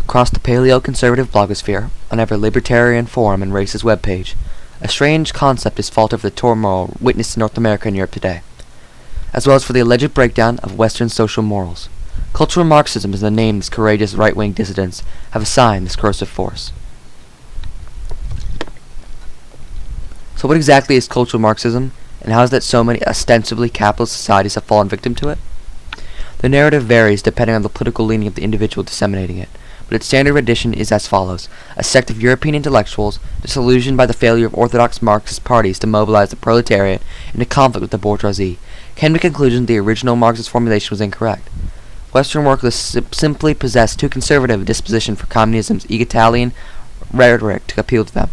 Across the paleo-conservative blogosphere, on every libertarian forum and racist webpage, a strange concept is felt over the turmoil witnessed in North America and Europe today, as well as for the alleged breakdown of Western social morals. Cultural Marxism is the name these courageous right-wing dissidents have assigned this corrosive force. So what exactly is cultural Marxism, and how is that so many ostensibly capitalist societies have fallen victim to it? The narrative varies depending on the political leaning of the individual disseminating it, but its standard rendition is as follows: a sect of European intellectuals, disillusioned by the failure of orthodox Marxist parties to mobilize the proletariat into conflict with the bourgeoisie, came to the conclusion the original Marxist formulation was incorrect. Western workers simply possess too conservative a disposition for communism's egalitarian rhetoric to appeal to them.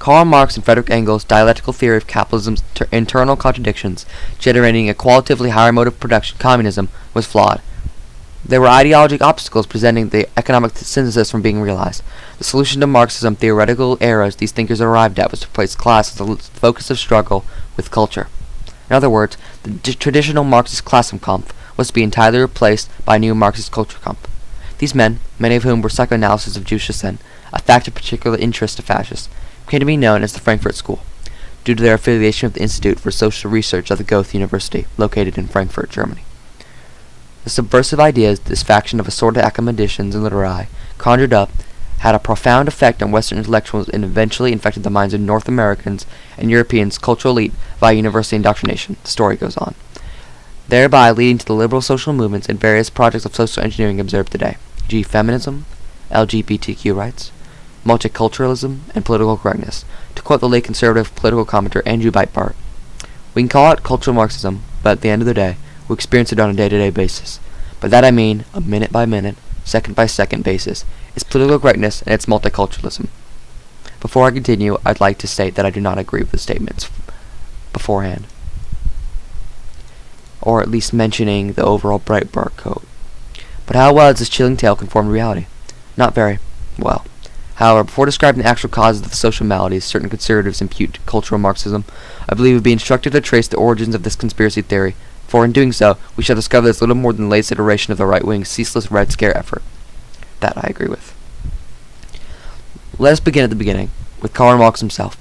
Karl Marx and Friedrich Engels' dialectical theory of capitalism's internal contradictions, generating a qualitatively higher mode of production, communism, was flawed. There were ideologic obstacles preventing the economic synthesis from being realized. The solution to Marxism theoretical errors these thinkers arrived at was to place class as the focus of struggle with culture. In other words, the traditional Marxist Klassenkampf was to be entirely replaced by a new Marxist Kulturkampf. These men, many of whom were psychoanalysts of Jewish descent, a fact of particular interest to fascists, came to be known as the Frankfurt School, due to their affiliation with the Institute for Social Research at the Goethe University, located in Frankfurt, Germany. The subversive ideas this faction of assorted academicians and literati conjured up had a profound effect on Western intellectuals and eventually infected the minds of North Americans and Europeans' cultural elite via university indoctrination, the story goes on, thereby leading to the liberal social movements and various projects of social engineering observed today, e.g. feminism, LGBTQ rights, multiculturalism, and political correctness, to quote the late conservative political commentator Andrew Breitbart. We can call it cultural Marxism, but at the end of the day, we experience it on a day-to-day basis. By that I mean a minute-by-minute, second-by-second basis. It's political correctness and it's multiculturalism. Before I continue, I'd like to state that I do not agree with the statements beforehand, or at least mentioning the overall Breitbart quote. But how well does this chilling tale conform to reality? Not very well. However, before describing the actual causes of the social maladies certain conservatives impute to cultural Marxism, I believe it would be instructive to trace the origins of this conspiracy theory, for in doing so, we shall discover that it's little more than the latest iteration of the right-wing's ceaseless Red Scare effort. That I agree with. Let us begin at the beginning, with Karl Marx himself.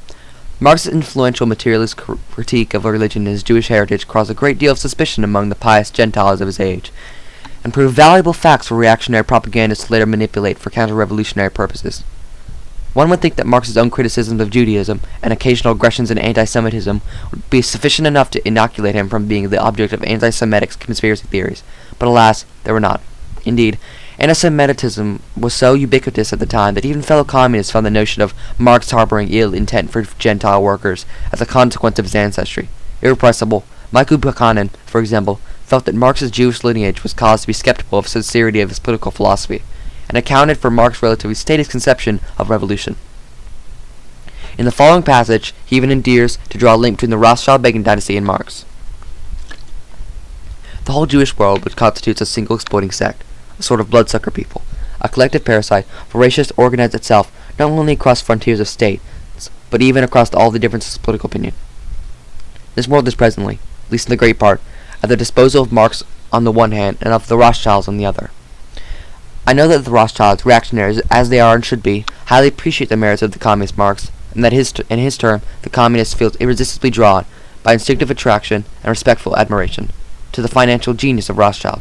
Marx's influential materialist critique of religion and his Jewish heritage caused a great deal of suspicion among the pious Gentiles of his age, and proved valuable facts for reactionary propagandists to later manipulate for counter-revolutionary purposes. One would think that Marx's own criticisms of Judaism and occasional aggressions in anti-Semitism would be sufficient enough to inoculate him from being the object of anti-Semitic conspiracy theories, but alas, they were not. Indeed, anti-Semitism was so ubiquitous at the time that even fellow communists found the notion of Marx harboring ill intent for Gentile workers as a consequence of his ancestry irrepressible. Michael Buchanan, for example, felt that Marx's Jewish lineage was cause to be skeptical of the sincerity of his political philosophy, and accounted for Marx's relatively statist conception of revolution. In the following passage, he even endears to draw a link between the Rothschild-Bacon dynasty and Marx. The whole Jewish world, which constitutes a single exploiting sect, a sort of bloodsucker people, a collective parasite, voracious to organize itself not only across frontiers of states, but even across all the differences of political opinion. This world is presently, at least in the great part, at the disposal of Marx on the one hand and of the Rothschilds on the other. I know that the Rothschilds, reactionaries as they are and should be, highly appreciate the merits of the communist Marx, and that in his turn the communist feels irresistibly drawn, by instinctive attraction and respectful admiration, to the financial genius of Rothschild.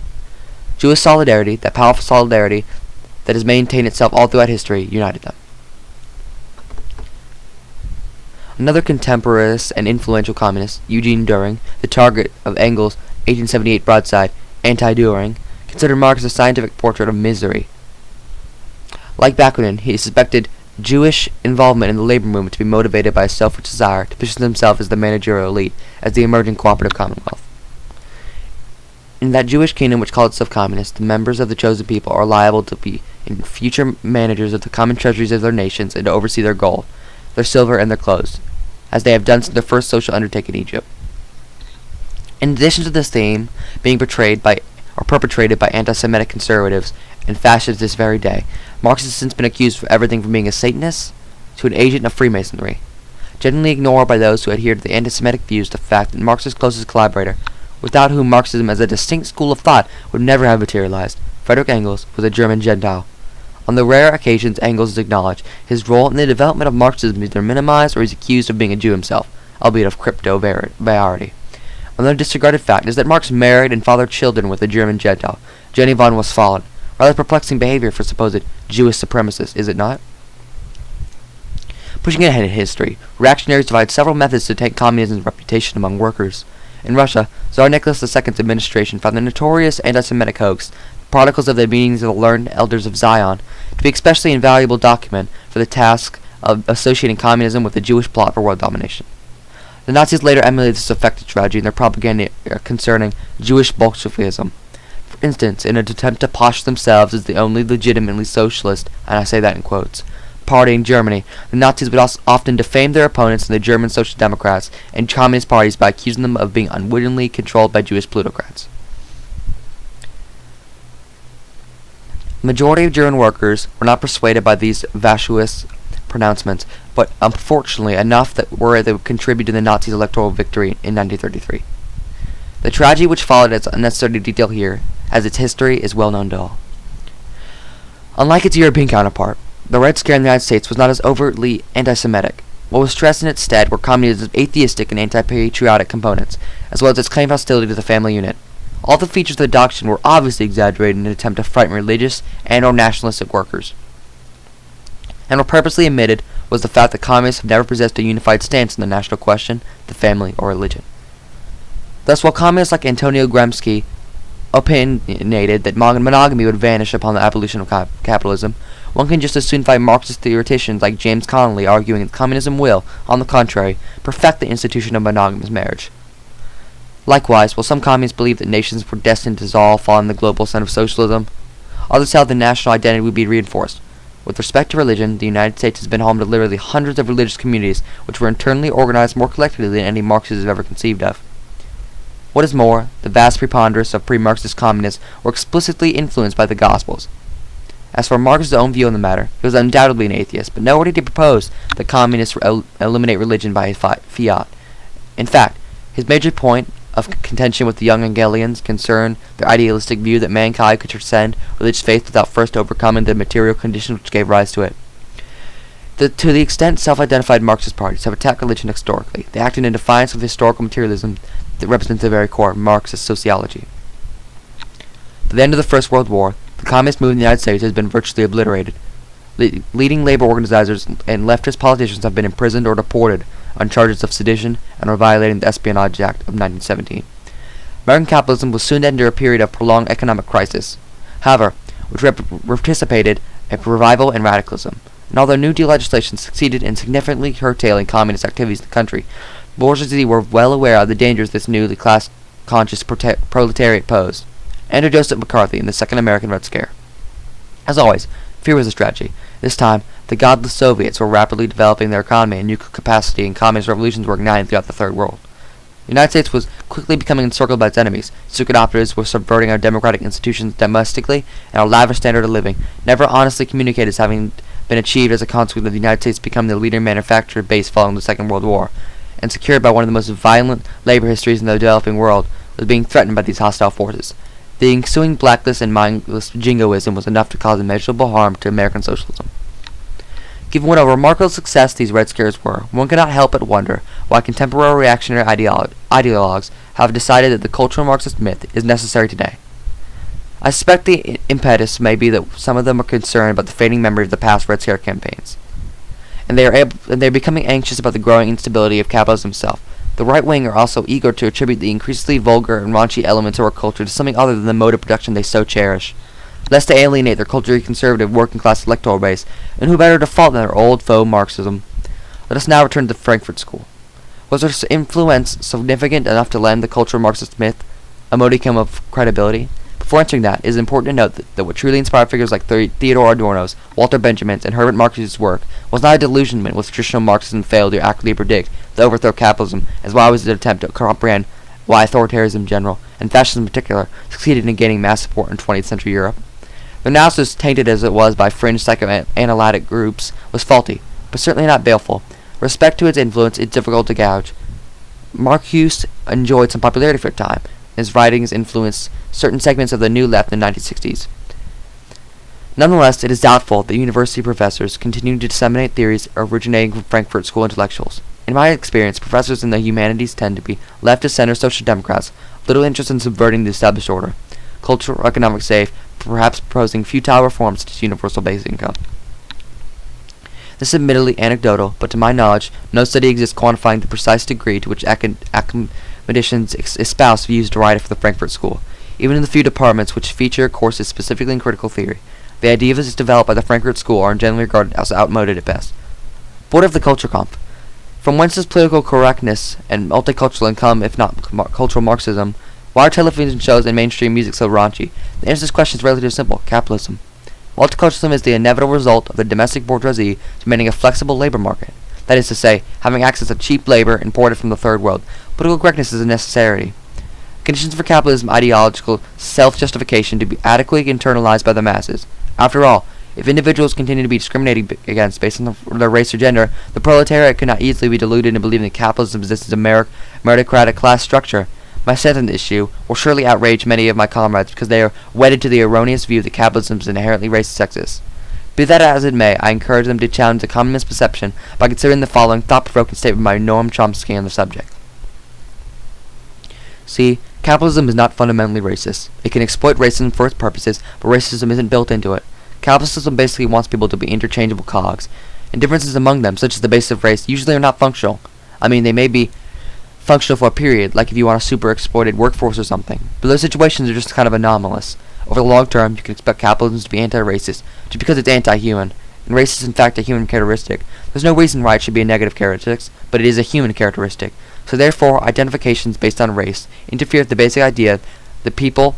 Jewish solidarity, that powerful solidarity that has maintained itself all throughout history, united them. Another contemporaneous and influential communist, Eugene Düring, the target of Engels' 1878 broadside, Anti-Düring, considered Marx a scientific portrait of misery. Like Bakunin, he suspected Jewish involvement in the labor movement to be motivated by a selfish desire to position himself as the managerial elite, as the emerging cooperative commonwealth. In that Jewish kingdom which called itself communist, the members of the chosen people are liable to be in future managers of the common treasuries of their nations and to oversee their gold, their silver, and their clothes, as they have done since their first social undertaking in Egypt. In addition to this theme being perpetrated by anti-Semitic conservatives and fascists this very day, Marx has since been accused of everything from being a Satanist to an agent of Freemasonry, generally ignored by those who adhere to the anti-Semitic views the fact that Marx's closest collaborator, without whom Marxism as a distinct school of thought would never have materialized, Friedrich Engels, was a German Gentile. On the rare occasions Engels is acknowledged, his role in the development of Marxism is either minimized or he's accused of being a Jew himself, albeit of crypto-variety. Another disregarded fact is that Marx married and fathered children with a German Gentile, Jenny von Westphalen. Rather perplexing behavior for supposed Jewish supremacists, is it not? Pushing ahead in history, reactionaries devised several methods to tank communism's reputation among workers. In Russia, Tsar Nicholas II's administration found the notorious anti-Semitic hoax, Protocols of the Meetings of the Learned Elders of Zion, to be especially invaluable document for the task of associating communism with the Jewish plot for world domination. The Nazis later emulated this effective strategy in their propaganda concerning Jewish Bolshevism. For instance, in an attempt to posture themselves as the only legitimately socialist, and I say that in quotes, party in Germany, the Nazis would also often defame their opponents in the German Social Democrats and Communist parties by accusing them of being unwittingly controlled by Jewish plutocrats. The majority of German workers were not persuaded by these vacuous pronouncements, but unfortunately enough that would contribute to the Nazis' electoral victory in 1933. The tragedy which followed is unnecessary to detail here, as its history is well known to all. Unlike its European counterpart, the Red Scare in the United States was not as overtly anti-Semitic. What was stressed in its stead were communism's atheistic and anti-patriotic components, as well as its claimed hostility to the family unit. All the features of the doctrine were obviously exaggerated in an attempt to frighten religious and/or nationalistic workers. And what purposely omitted was the fact that communists have never possessed a unified stance on the national question, the family, or religion. Thus, while communists like Antonio Gramsci opinionated that monogamy would vanish upon the abolition of capitalism, one can just as soon find Marxist theoreticians like James Connolly arguing that communism will, on the contrary, perfect the institution of monogamous marriage. Likewise, while some communists believe that nations were destined to dissolve following the global ascent of socialism, others held that national identity would be reinforced. With respect to religion, the United States has been home to literally hundreds of religious communities which were internally organized more collectively than any Marxist has ever conceived of. What is more, the vast preponderance of pre-Marxist communists were explicitly influenced by the Gospels. As for Marx's own view on the matter, he was undoubtedly an atheist, but nor did he propose that communists eliminate religion by fiat. In fact, his major point of contention with the young Hegelians concerned their idealistic view that mankind could transcend religious faith without first overcoming the material conditions which gave rise to it. To the extent self-identified Marxist parties have attacked religion historically, they acted in defiance of historical materialism that represents the very core of Marxist sociology. By the end of the First World War, the communist movement in the United States has been virtually obliterated. Leading labor organizers and leftist politicians have been imprisoned or deported on charges of sedition and or violating the Espionage Act of 1917. American capitalism was soon to enter a period of prolonged economic crisis, however, which participated in revival and radicalism. And although New Deal legislation succeeded in significantly curtailing communist activities in the country, bourgeoisie were well aware of the dangers this newly class-conscious proletariat posed. Enter Joseph McCarthy in the Second American Red Scare. As always, fear was a strategy. This time, the godless Soviets were rapidly developing their economy and nuclear capacity, and communist revolutions were igniting throughout the Third World. The United States was quickly becoming encircled by its enemies. Secret operatives were subverting our democratic institutions domestically and our lavish standard of living, never honestly communicated as having been achieved as a consequence of the United States becoming the leader manufacturer base following the Second World War, and secured by one of the most violent labor histories in the developing world, was being threatened by these hostile forces. The ensuing blacklist and mindless jingoism was enough to cause immeasurable harm to American socialism. Given what a remarkable success these Red Scares were, one cannot help but wonder why contemporary reactionary ideologues have decided that the cultural Marxist myth is necessary today. I suspect the impetus may be that some of them are concerned about the fading memory of the past Red Scare campaigns, and they are becoming anxious about the growing instability of capitalism itself. The right wing are also eager to attribute the increasingly vulgar and raunchy elements of our culture to something other than the mode of production they so cherish, lest they alienate their culturally conservative working-class electoral base, and who better to fault than their old foe Marxism. Let us now return to the Frankfurt School. Was their influence significant enough to lend the cultural Marxist myth a modicum of credibility? Before answering that, it is important to note that what truly inspired figures like Theodore Adorno's, Walter Benjamin's, and Herbert Marcuse's work was not a delusionment which traditional Marxism failed to accurately predict the overthrow of capitalism, as well as an attempt to comprehend why authoritarianism in general, and fascism in particular, succeeded in gaining mass support in 20th century Europe. Their analysis, tainted as it was by fringe psychoanalytic groups, was faulty, but certainly not baleful. With respect to its influence, it's difficult to gauge. Marcuse enjoyed some popularity for a time. His writings influenced certain segments of the New Left in the 1960s. Nonetheless, it is doubtful that university professors continue to disseminate theories originating from Frankfurt School intellectuals. In my experience, professors in the humanities tend to be leftist center social democrats, little interest in subverting the established order, cultural or economic safe, perhaps proposing futile reforms such as universal basic income. This is admittedly anecdotal, but to my knowledge, no study exists quantifying the precise degree to which academicians espouse views derived from the Frankfurt School. Even in the few departments which feature courses specifically in critical theory, the ideas developed by the Frankfurt School are generally regarded as outmoded at best. What of the culture comp? From whence does political correctness and multiculturalism come, if not cultural Marxism? Why are television shows and mainstream music so raunchy? The answer to this question is relatively simple: capitalism. Multiculturalism is the inevitable result of the domestic bourgeoisie demanding a flexible labor market. That is to say, having access to cheap labor imported from the third world. Political correctness is a necessity. Conditions for capitalism ideological self-justification to be adequately internalized by the masses. After all, if individuals continue to be discriminated against based on their race or gender, the proletariat could not easily be deluded into believing that capitalism exists as a meritocratic class structure. My second issue will surely outrage many of my comrades because they are wedded to the erroneous view that capitalism is inherently racist sexist. Be that as it may, I encourage them to challenge the common misperception by considering the following thought-provoking statement by Noam Chomsky on the subject. See, capitalism is not fundamentally racist. It can exploit racism for its purposes, but racism isn't built into it. Capitalism basically wants people to be interchangeable cogs, and differences among them, such as the basis of race, usually are not functional. I mean, they may be functional for a period, like if you want a super exploited workforce or something, but those situations are just kind of anomalous. Over the long term, you can expect capitalism to be anti-racist, just because it's anti-human, and race is in fact a human characteristic. There's no reason why it should be a negative characteristic, but it is a human characteristic. So therefore, identifications based on race interfere with the basic idea that people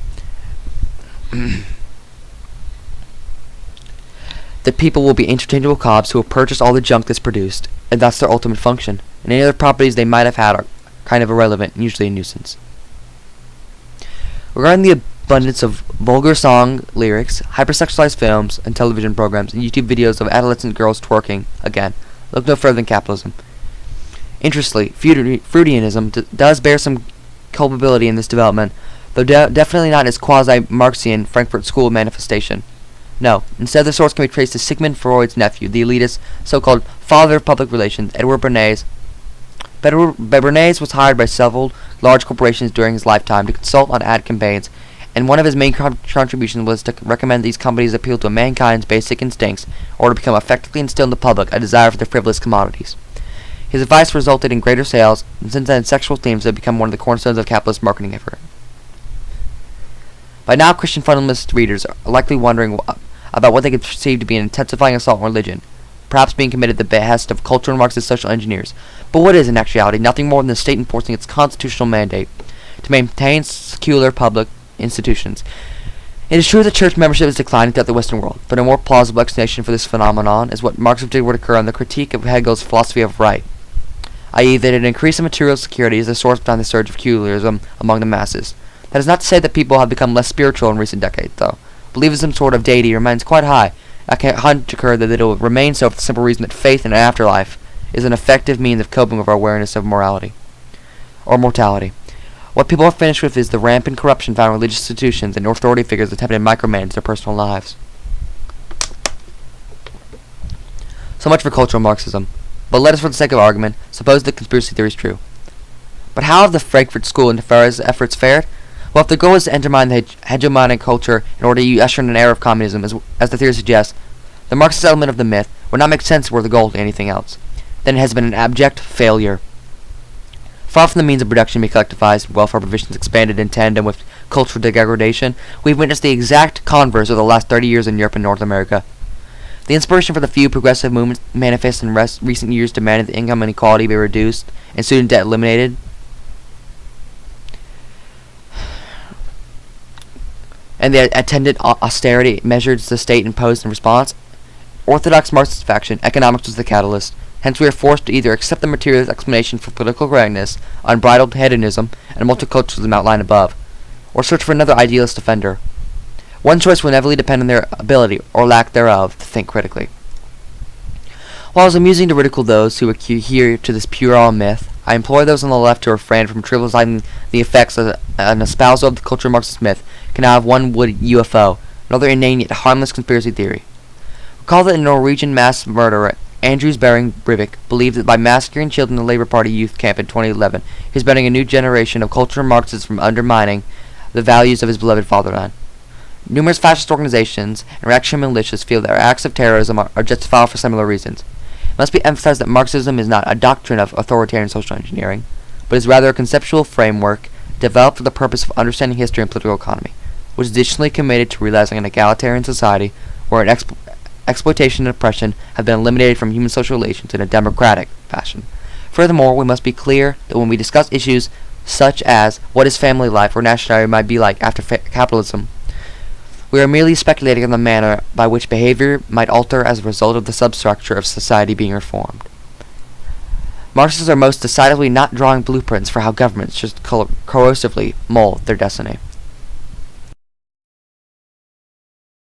will be interchangeable cogs who will purchase all the junk that's produced, and that's their ultimate function. And any other properties they might have had are kind of irrelevant and usually a nuisance. Regarding the abundance of vulgar song lyrics, hypersexualized films and television programs, and YouTube videos of adolescent girls twerking, again, look no further than capitalism. Interestingly, Freudianism does bear some culpability in this development, though definitely not as quasi-Marxian Frankfurt School manifestation. No, instead the source can be traced to Sigmund Freud's nephew, the elitist, so-called father of public relations, Edward Bernays. Bernays was hired by several large corporations during his lifetime to consult on ad campaigns, and one of his main contributions was to recommend these companies appeal to mankind's basic instincts, or to become effectively instill in the public a desire for the frivolous commodities. His advice resulted in greater sales, and since then sexual themes have become one of the cornerstones of capitalist marketing effort. By now, Christian fundamentalist readers are likely wondering about what they could perceive to be an intensifying assault on religion, perhaps being committed at the behest of cultural and Marxist social engineers. But what is in actuality nothing more than the state enforcing its constitutional mandate to maintain secular public institutions. It is true that church membership is declining throughout the Western world, but a more plausible explanation for this phenomenon is what Marx predicted would occur on the critique of Hegel's philosophy of right, i.e. that an increase in material security is the source behind the surge of secularism among the masses. That is not to say that people have become less spiritual in recent decades, though. Belief in some sort of deity remains quite high. I can't occur that it will remain so for the simple reason that faith in an afterlife is an effective means of coping with our awareness of morality or mortality. What people are finished with is the rampant corruption found in religious institutions and authority figures attempting to micromanage their personal lives. So much for cultural Marxism. But let us, for the sake of argument, suppose the conspiracy theory is true. But how have the Frankfurt School and Farah's efforts fared? Well, if the goal is to undermine the hegemonic culture in order to usher in an era of communism, as the theory suggests, the Marxist element of the myth would not make sense were the goal to anything else. Then it has been an abject failure. Far from the means of production being collectivized, welfare provisions expanded in tandem with cultural degradation, we've witnessed the exact converse of the last 30 years in Europe and North America. The inspiration for the few progressive movements manifest in recent years demanded that income inequality be reduced and student debt eliminated. And the attendant austerity measures the state imposed in response. Orthodox Marxist faction, economics was the catalyst. Hence we are forced to either accept the materialist explanation for political correctness, unbridled hedonism, and multiculturalism outlined above, or search for another idealist defender. One choice will inevitably depend on their ability, or lack thereof, to think critically. While it is amusing to ridicule those who adhere to this puerile myth, I implore those on the left to refrain from trivializing the effects that an espousal of the cultural Marxist myth can have one would UFO, another inane yet harmless conspiracy theory. Recall that the Norwegian mass murderer Andrews Behring Breivik believed that by massacring children in the Labour Party youth camp in 2011, he was banning a new generation of cultural Marxists from undermining the values of his beloved fatherland. Numerous fascist organizations and reactionary militias feel that our acts of terrorism are justifiable for similar reasons. It must be emphasized that Marxism is not a doctrine of authoritarian social engineering, but is rather a conceptual framework developed for the purpose of understanding history and political economy, which is additionally committed to realizing an egalitarian society where exploitation and oppression have been eliminated from human social relations in a democratic fashion. Furthermore, we must be clear that when we discuss issues such as what is family life or nationality might be like after capitalism, we are merely speculating on the manner by which behavior might alter as a result of the substructure of society being reformed. Marxists are most decidedly not drawing blueprints for how governments should coercively mold their destiny.